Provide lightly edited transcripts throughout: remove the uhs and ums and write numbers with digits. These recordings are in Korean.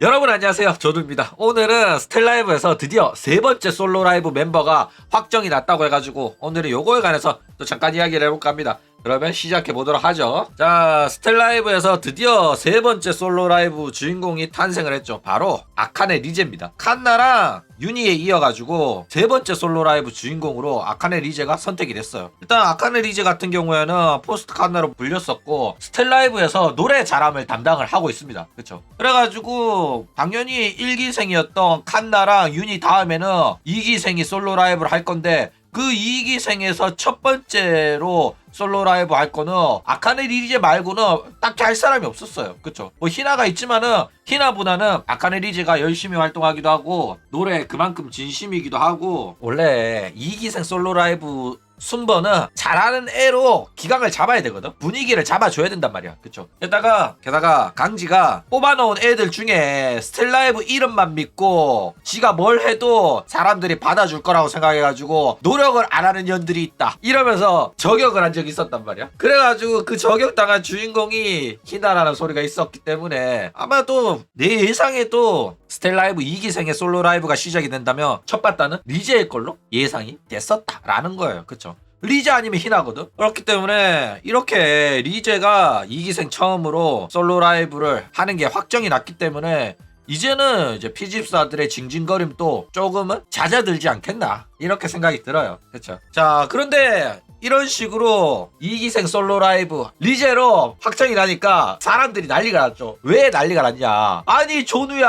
여러분 안녕하세요, 조두입니다. 오늘은 스텔라이브에서 드디어 세 번째 솔로 라이브 멤버가 확정이 났다고 해가지고 오늘은 요거에 관해서 또 잠깐 이야기를 해볼까 합니다. 그러면 시작해 보도록 하죠. 자, 스텔라이브에서 드디어 세 번째 솔로 라이브 주인공이 탄생을 했죠. 바로 아카네 리제입니다. 칸나랑 유니에 이어가지고 세 번째 솔로 라이브 주인공으로 아카네 리제가 선택이 됐어요. 일단 아카네 리제 같은 경우에는 포스트 칸나로 불렸었고 스텔라이브에서 노래 잘함을 담당을 하고 있습니다. 그쵸? 그래가지고 당연히 1기생이었던 칸나랑 유니 다음에는 2기생이 솔로 라이브를 할 건데, 그 2기생에서 첫 번째로 솔로 라이브 할 거는 아카네 리제 말고는 딱히 할 사람이 없었어요. 그쵸? 뭐 히나가 있지만은 히나보다는 아카네 리제가 열심히 활동하기도 하고 노래 그만큼 진심이기도 하고, 원래 2기생 솔로 라이브 순번은 잘하는 애로 기강을 잡아야 되거든. 분위기를 잡아줘야 된단 말이야. 그쵸? 게다가 강지가 뽑아놓은 애들 중에 스텔라이브 이름만 믿고 지가 뭘 해도 사람들이 받아줄 거라고 생각해가지고 노력을 안 하는 년들이 있다 이러면서 저격을 한 적이 있었단 말이야. 그래가지고 그 저격당한 주인공이 히나라는 소리가 있었기 때문에 아마도 내 예상에도 스텔라이브 2기생의 솔로 라이브가 시작이 된다면 첫 바다는 리제일 걸로 예상이 됐었다라는 거예요. 그쵸? 리제 아니면 히나거든. 그렇기 때문에 이렇게 리제가 2기생 처음으로 솔로 라이브를 하는 게 확정이 났기 때문에 이제는 이제 피집사들의 징징거림도 조금은 잦아들지 않겠나 이렇게 생각이 들어요. 그쵸? 자, 그런데 이런 식으로 2기생 솔로 라이브 리제로 확정이 나니까 사람들이 난리가 났죠. 왜 난리가 났냐? 아니 조누야,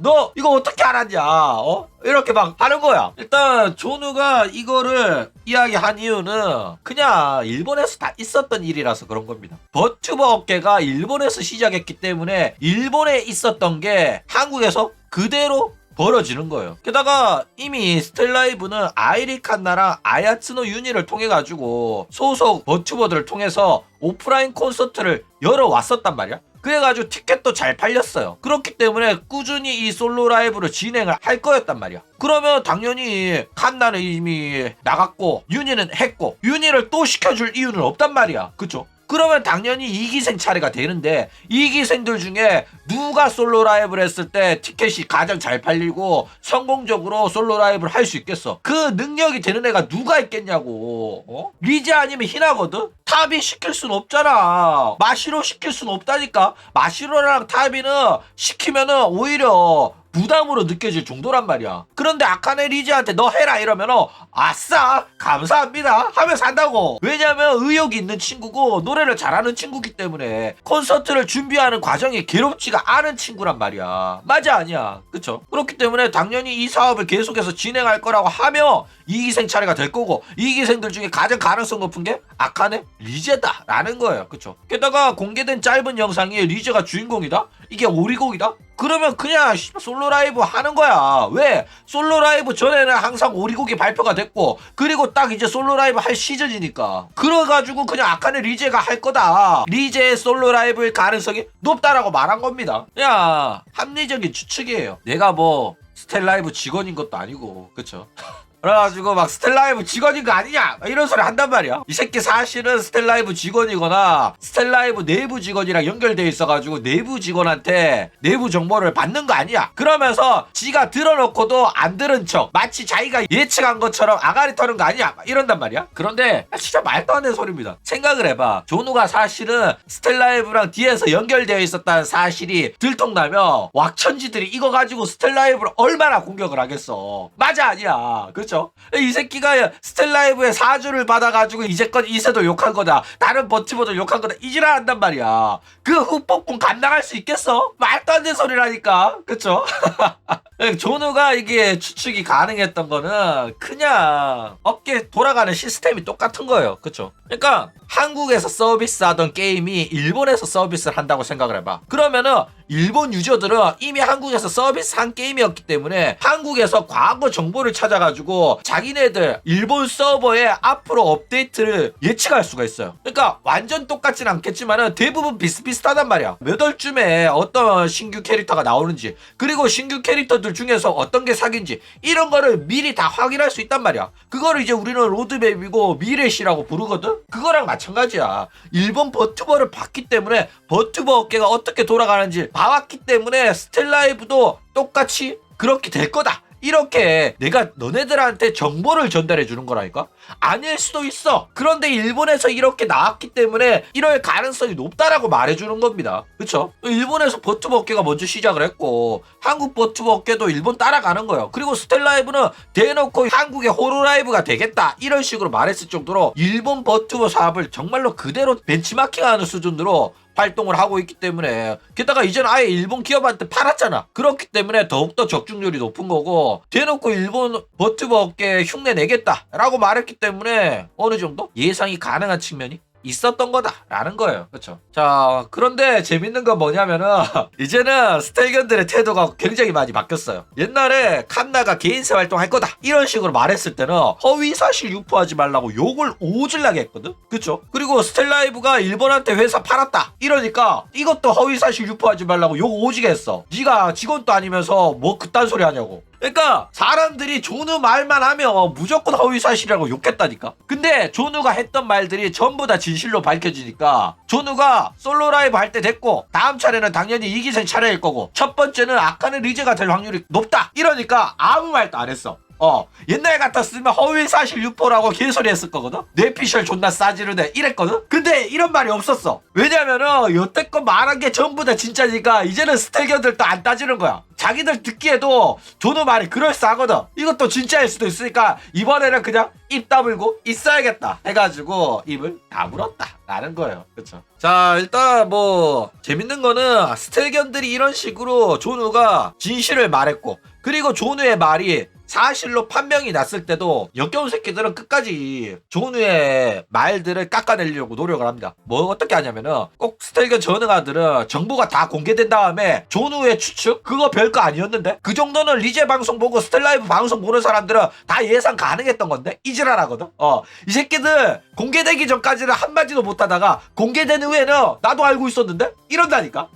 너 이거 어떻게 알았냐? 이렇게 막 하는 거야. 일단 조누가 이거를 이야기한 이유는 그냥 일본에서 다 있었던 일이라서 그런 겁니다. 버튜버 업계가 일본에서 시작했기 때문에 일본에 있었던 게 한국에서 그대로 벌어지는 거예요. 게다가 이미 스텔라이브는 아이리 칸나랑 아야츠노 유니를 통해 가지고 소속 버튜버들을 통해서 오프라인 콘서트를 열어왔었단 말이야. 그래가지고 티켓도 잘 팔렸어요. 그렇기 때문에 꾸준히 이 솔로 라이브를 진행을 할 거였단 말이야. 그러면 당연히 칸나는 이미 나갔고 유니는 했고 유니를 또 시켜줄 이유는 없단 말이야. 그쵸? 그러면 당연히 2기생 차례가 되는데 2기생들 중에 누가 솔로 라이브를 했을 때 티켓이 가장 잘 팔리고 성공적으로 솔로 라이브를 할 수 있겠어? 그 능력이 되는 애가 누가 있겠냐고. 리제 아니면 히나거든? 탑이 시킬 순 없잖아. 마시로 시킬 순 없다니까. 마시로랑 탑이는 시키면은 오히려 부담으로 느껴질 정도란 말이야. 그런데 아카네 리제한테 너 해라 이러면 아싸 감사합니다 하면서 한다고. 왜냐면 의욕이 있는 친구고 노래를 잘하는 친구기 때문에 콘서트를 준비하는 과정이 괴롭지가 않은 친구란 말이야. 맞아 아니야? 그쵸? 그렇기 때문에 당연히 이 사업을 계속해서 진행할 거라고 하며 2기생 차례가 될 거고 2기생들 중에 가장 가능성 높은 게 아카네 리제다 라는 거예요. 그쵸? 게다가 공개된 짧은 영상에 리제가 주인공이다? 이게 오리곡이다? 그러면 그냥 솔로 라이브 하는 거야. 왜? 솔로 라이브 전에는 항상 오리곡이 발표가 됐고 그리고 딱 이제 솔로 라이브 할 시즌이니까 그래가지고 그냥 아카네 리제가 할 거다. 리제의 솔로 라이브일 가능성이 높다라고 말한 겁니다. 그냥 합리적인 추측이에요. 내가 뭐 스텔라이브 직원인 것도 아니고. 그쵸? 그래가지고 막 스텔라이브 직원인 거 아니냐 이런 소리 한단 말이야. 이 새끼 사실은 스텔라이브 직원이거나 스텔라이브 내부 직원이랑 연결돼 있어가지고 내부 직원한테 내부 정보를 받는 거 아니야. 그러면서 지가 들어놓고도 안 들은 척 마치 자기가 예측한 것처럼 아가리 터는 거 아니야 이런단 말이야. 그런데 진짜 말도 안 되는 소리입니다. 생각을 해봐. 조누가 사실은 스텔라이브랑 뒤에서 연결되어 있었다는 사실이 들통나면 왁천지들이 이거 가지고 스텔라이브를 얼마나 공격을 하겠어. 맞아 아니야? 그렇죠? 이 새끼가 스텔라이브의 사주를 받아가지고 이제껏 이세도 욕한 거다, 다른 버티버도 욕한 거다 이지랄 한단 말이야. 그 후폭풍 감당할 수 있겠어? 말도 안 되는 소리라니까. 그쵸? 조누가 이게 추측이 가능했던 거는 그냥 업계 돌아가는 시스템이 똑같은 거예요. 그쵸? 그러니까 한국에서 서비스하던 게임이 일본에서 서비스를 한다고 생각을 해봐. 그러면은 일본 유저들은 이미 한국에서 서비스한 게임이었기 때문에 한국에서 과거 정보를 찾아가지고 자기네들 일본 서버에 앞으로 업데이트를 예측할 수가 있어요. 그러니까 완전 똑같진 않겠지만은 대부분 비슷비슷하단 말이야. 몇 월쯤에 어떤 신규 캐릭터가 나오는지, 그리고 신규 캐릭터들 가수들 중에서 어떤 게 사기인지 이런 거를 미리 다 확인할 수 있단 말이야. 그거를 이제 우리는 로드맵이고 미래시라고 부르거든. 그거랑 마찬가지야. 일본 버튜버를 봤기 때문에 버튜버 업계가 어떻게 돌아가는지 봐왔기 때문에 스텔라이브도 똑같이 그렇게 될 거다. 이렇게 내가 너네들한테 정보를 전달해 주는 거라니까. 아닐 수도 있어. 그런데 일본에서 이렇게 나왔기 때문에 이럴 가능성이 높다라고 말해주는 겁니다. 그쵸? 일본에서 버튜버 업계가 먼저 시작을 했고 한국 버튜버 업계도 일본 따라가는 거예요. 그리고 스텔라이브는 대놓고 한국의 호로라이브가 되겠다 이런 식으로 말했을 정도로 일본 버튜버 사업을 정말로 그대로 벤치마킹하는 수준으로 활동을 하고 있기 때문에, 게다가 이제는 아예 일본 기업한테 팔았잖아. 그렇기 때문에 더욱더 적중률이 높은 거고, 대놓고 일본 버튜버 업계에 흉내 내겠다라고 말했기 때문에 어느 정도 예상이 가능한 측면이 있었던 거다라는 거예요. 그렇죠? 자, 그런데 재밌는 건 뭐냐면은 이제는 스텔견들의 태도가 굉장히 많이 바뀌었어요. 옛날에 칸나가 개인세 활동할 거다 이런 식으로 말했을 때는 허위사실 유포하지 말라고 욕을 오질나게 했거든. 그렇죠? 그리고 스텔라이브가 일본한테 회사 팔았다 이러니까 이것도 허위사실 유포하지 말라고 욕 오지게 했어. 네가 직원도 아니면서 뭐 그딴 소리 하냐고. 그러니까 사람들이 조누 말만 하면 무조건 허위사실이라고 욕했다니까. 근데 조누가 했던 말들이 전부 다 진실로 밝혀지니까 조누가 솔로 라이브 할 때 됐고 다음 차례는 당연히 이기생 차례일 거고 첫 번째는 아카네 리제가 될 확률이 높다 이러니까 아무 말도 안 했어. 옛날 같았으면 허위사실 유포라고 개소리 했을 거거든. 뇌피셜 존나 싸지르네 이랬거든. 근데 이런 말이 없었어. 왜냐면은 여태껏 말한 게 전부 다 진짜니까 이제는 스텔견들도 안 따지는 거야. 자기들 듣기에도 조누 말이 그럴싸하거든. 이것도 진짜일 수도 있으니까 이번에는 그냥 입 다물고 있어야겠다 해가지고 입을 다물었다 라는 거예요. 그쵸? 자, 일단 뭐 재밌는 거는 스텔견들이 이런 식으로 조누가 진실을 말했고, 그리고 조누의 말이 사실로 판명이 났을 때도 역겨운 새끼들은 끝까지 조누의 말들을 깎아내려고 노력을 합니다. 뭐 어떻게 하냐면은 꼭 스텔견 전능아들은 정보가 다 공개된 다음에 조누의 추측? 그거 별거 아니었는데? 그 정도는 리제 방송 보고 스텔라이브 방송 보는 사람들은 다 예상 가능했던 건데? 이지랄하거든? 이 새끼들 공개되기 전까지는 한마디도 못하다가 공개된 후에는 나도 알고 있었는데? 이런다니까?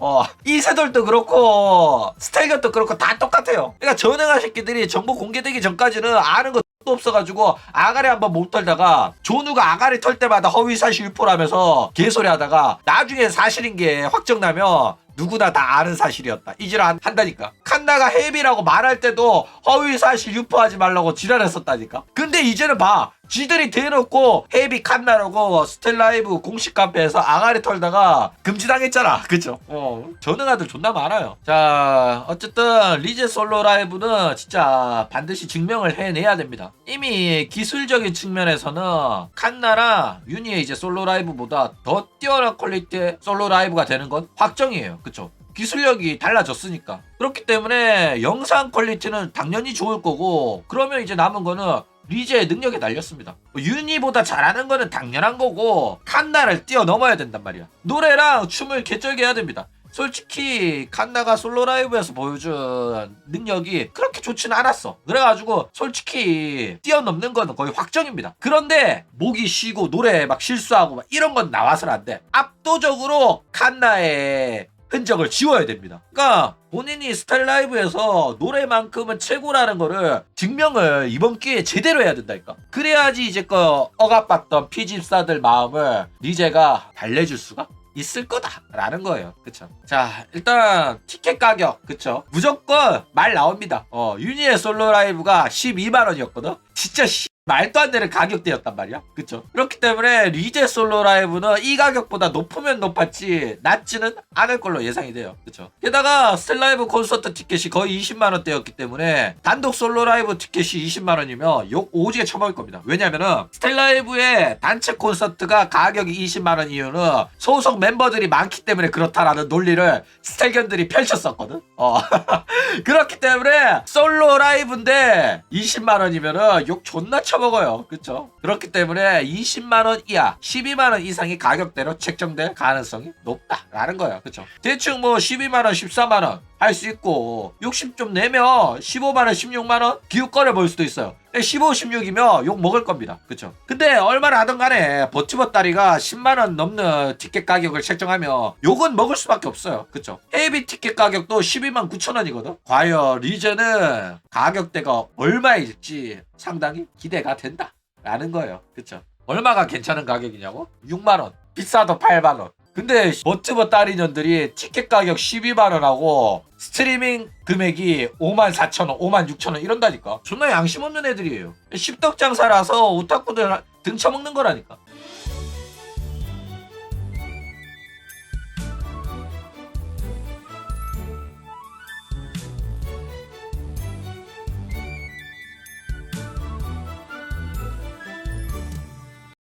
이 새들도 그렇고 스텔견도 그렇고 다 똑같아요. 그러니까 전능한 새끼들이 정보 공개되기 전까지는 아는 거 없어가지고 아가리 한번 못 털다가 조누가 아가리 털 때마다 허위사실 유포라면서 개소리 하다가 나중에 사실인 게 확정나면 누구나 다 아는 사실이었다 이지랄 한다니까. 칸나가 헤비라고 말할 때도 허위사실 유포하지 말라고 지랄했었다니까. 근데 이제는 봐, 지들이 대놓고 헤비 칸나라고 스텔라이브 공식 카페에서 아가리 털다가 금지당했잖아. 그쵸? 전능아들 존나 많아요. 자, 어쨌든 리제 솔로 라이브는 진짜 반드시 증명을 해내야 됩니다. 이미 기술적인 측면에서는 칸나랑 윤희의 이제 솔로 라이브보다 더 뛰어난 퀄리티의 솔로 라이브가 되는 건 확정이에요. 그쵸? 기술력이 달라졌으니까. 그렇기 때문에 영상 퀄리티는 당연히 좋을 거고, 그러면 이제 남은 거는 리제의 능력에 달렸습니다. 윤희보다 잘하는 거는 당연한 거고 칸나를 뛰어넘어야 된단 말이야. 노래랑 춤을 개쩔게 해야 됩니다. 솔직히 칸나가 솔로 라이브에서 보여준 능력이 그렇게 좋지는 않았어. 그래가지고 솔직히 뛰어넘는 거는 거의 확정입니다. 그런데 목이 쉬고 노래 막 실수하고 막 이런 건 나와서는 안 돼. 압도적으로 칸나의 흔적을 지워야 됩니다. 그러니까 본인이 스텔라이브에서 노래만큼은 최고라는 거를 증명을 이번 기회에 제대로 해야 된다니까. 그래야지 이제 억압받던 피집사들 마음을 리제가 달래줄 수가 있을 거다라는 거예요. 그쵸? 자, 일단 티켓 가격, 그쵸? 무조건 말 나옵니다. 윤희의 솔로 라이브가 12만원이었거든? 진짜 말도 안 되는 가격대였단 말이야. 그쵸? 그렇기 때문에 리제 솔로 라이브는 이 가격보다 높으면 높았지 낮지는 않을 걸로 예상이 돼요. 그쵸? 게다가 스텔라이브 콘서트 티켓이 거의 20만원대였기 때문에 단독 솔로 라이브 티켓이 20만원이면 욕 오지게 쳐먹을 겁니다. 왜냐면은 스텔라이브의 단체 콘서트가 가격이 20만원 이유는 소속 멤버들이 많기 때문에 그렇다라는 논리를 스텔견들이 펼쳤었거든. 그렇기 때문에 솔로 라이브인데 20만원이면은 욕 존나 쳐먹어요. 그쵸? 그렇기 때문에 20만원 이하 12만원 이상의 가격대로 책정될 가능성이 높다라는 거예요. 그쵸? 대충 뭐 12만원 14만원 할 수 있고 60 좀 내면 15만원 16만원 기웃거려 볼 수도 있어요. 15, 16이면 욕 먹을 겁니다. 그쵸? 근데 얼마나 하든 간에 버티버다리가 10만원 넘는 티켓 가격을 책정하면 욕은 먹을 수밖에 없어요. 그쵸? AB 티켓 가격도 12만 9천원이거든. 과연 리전은 가격대가 얼마일지 상당히 기대가 된다 라는 거예요. 그쵸? 얼마가 괜찮은 가격이냐고? 6만원, 비싸도 8만원. 근데 버티버다리년들이 티켓 가격 12만원하고 스트리밍 금액이 5만 4천원, 5만 6천원 이런다니까. 존나 양심 없는 애들이에요. 십덕장사라서 오타쿠들 등쳐먹는 거라니까.